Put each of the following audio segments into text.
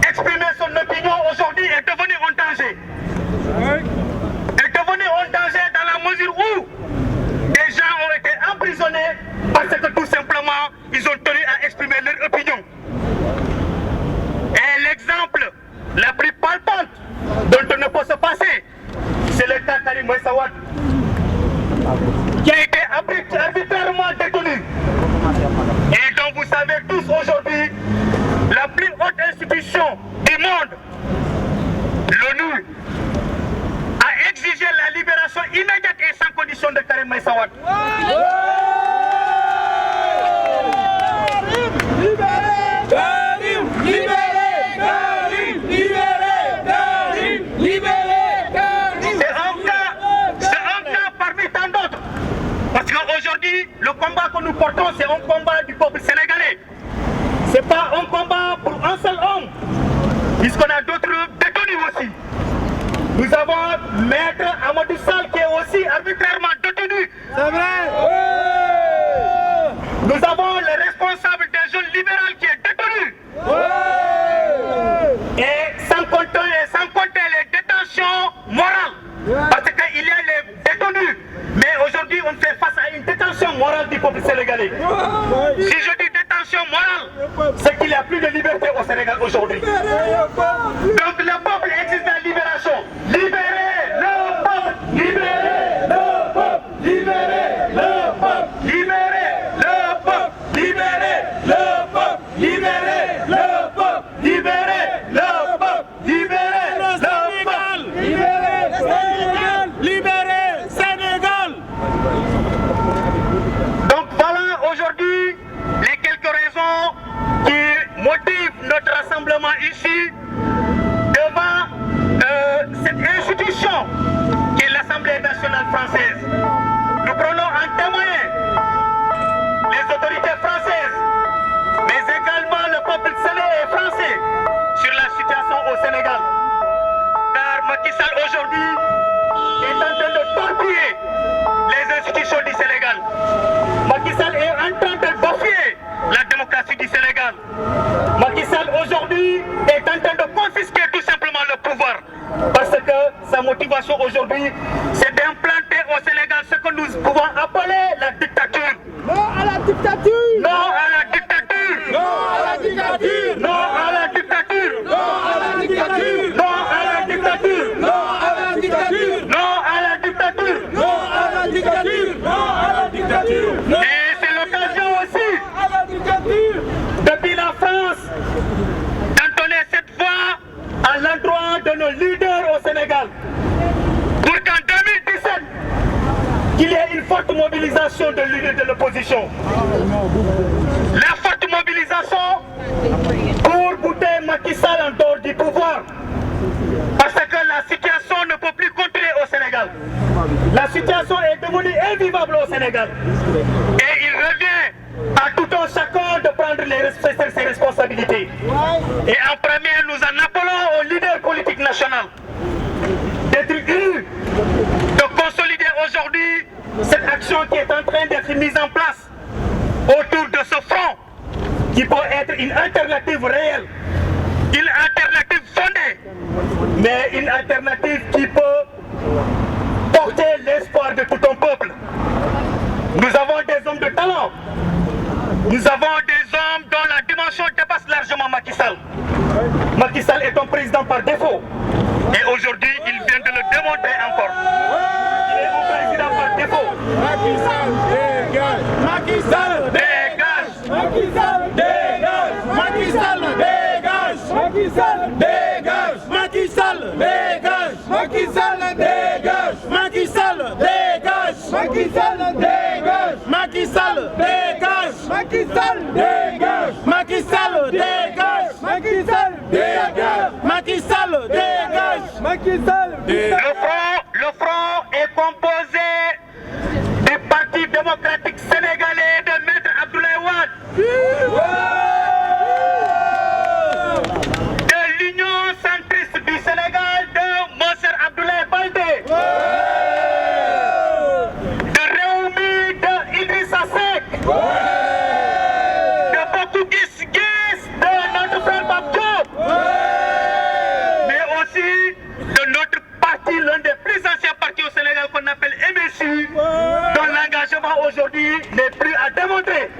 exprimer son opinion aujourd'hui est devenu un danger. Est devenu un danger dans la mesure où des gens ont été emprisonnés parce que tout simplement ils ont tenu à exprimer leur opinion. Et l'exemple le plus palpable dont on ne peut se passer, c'est le cas Karim Meïssa Wade, qui a été arbitrairement détenu. Et dont vous savez tous aujourd'hui, la plus haute institution du monde, l'ONU, a exigé la libération immédiate et sans condition de Karim Meïssa Wade. Aujourd'hui, le combat que nous portons, c'est un combat du peuple sénégalais. Ce n'est pas un combat pour un seul homme, puisqu'on a d'autres détenus aussi. Nous avons Maître Amadou Sall qui est aussi arbitrairement détenu. C'est vrai. Nous avons le responsable des jeunes libérales qui est détenu. Et sans compter les détentions morales. Parce qu'il y a les détenus. Mais aujourd'hui, on fait face à une détention morale du peuple sénégalais. Si je dis détention morale, c'est qu'il n'y a plus de liberté au Sénégal aujourd'hui. Donc le peuple exige la libération. Libérez le peuple! Libérez le peuple! Libérez le peuple! Libérez le peuple! Libérez le peuple! Libérez le peuple! Libérez le peuple! Libérez le Sénégal! Libérez le Sénégal! Libérez Sénégal! Donc voilà aujourd'hui les quelques raisons qui motivent notre rassemblement ici devant cette institution qui est l'Assemblée nationale française. Nous prenons en témoin les autorités françaises, mais également le peuple sénégalais et français sur la situation au Sénégal. Car Macky Sall aujourd'hui est en train de torpiller les institutions du Sénégal. Macky Sall est en train de bafouer la démocratie du Sénégal. Macky Sall aujourd'hui est en train de confisquer tout simplement le pouvoir. Parce que sa motivation aujourd'hui, c'est d'implanter au Sénégal ce que nous pouvons appeler la dictature. Non à la dictature! Non à la dictature! Non à la dictature! Non à la dictature! Non à la dictature! Non à la dictature! Non à la dictature! Non à la dictature! Non à la dictature! Non à la dictature! Et c'est l'occasion aussi, À la dictature! depuis la France, d'entonner cette voix à l'endroit de nos leaders au Sénégal. Pour qu'en 2017, qu'il y ait une forte mobilisation de leaders de l'opposition. La forte mobilisation pour bouter Macky Sall en dehors du pouvoir. Parce que la situation ne peut plus continuer au Sénégal. La situation est devenue invivable au Sénégal. Et il revient à tout un chacun de prendre ses responsabilités. Et en premier, nous en appelons aux leaders politiques nationaux d'être unis, de consolider aujourd'hui cette action qui est en train d'être mise en place autour de ce front qui peut être une alternative réelle, une alternative fondée, mais une alternative qui peut porter l'espoir de tout un peuple. Nous avons des hommes de talent, nous avons des hommes dont la dimension dépasse largement Macky Sall. Macky Sall est un président par défaut et aujourd'hui il vient de le démontrer encore. Il est un président par défaut. Macky Sall dégage! Macky Sall dégage! Macky Sall dégage! Macky Sall dégage! Macky Sall dégage! Macky Sall dégage! Macky Sall dégage! Macky Sall dégage! Macky Sall dégage! Macky Sall dégage! Macky Sall dégage! Macky Sall dégage! Macky Sall dégage! Macky Sall dégage! Macky Sall dégage! Le front est composé du Parti démocratique sénégalais de Maître Abdoulaye Wade, de l'Union centriste du Sénégal de Monsieur Abdoulaye Baldé, de Rewmi de Idrissa Seck, de Bokk Gis Gis de notre frère aujourd'hui n'est plus à démontrer.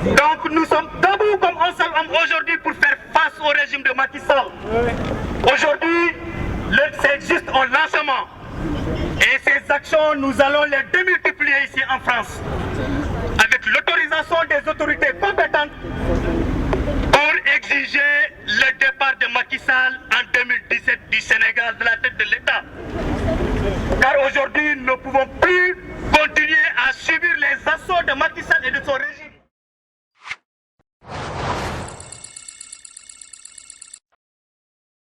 Donc nous sommes debout comme un seul homme aujourd'hui pour faire face au régime de Macky Sall. Aujourd'hui, c'est juste un lancement. Et ces actions, nous allons les démultiplier ici en France, avec l'autorisation des autorités compétentes pour exiger le départ de Macky Sall en 2017 du Sénégal de la tête de l'État. Car aujourd'hui, ne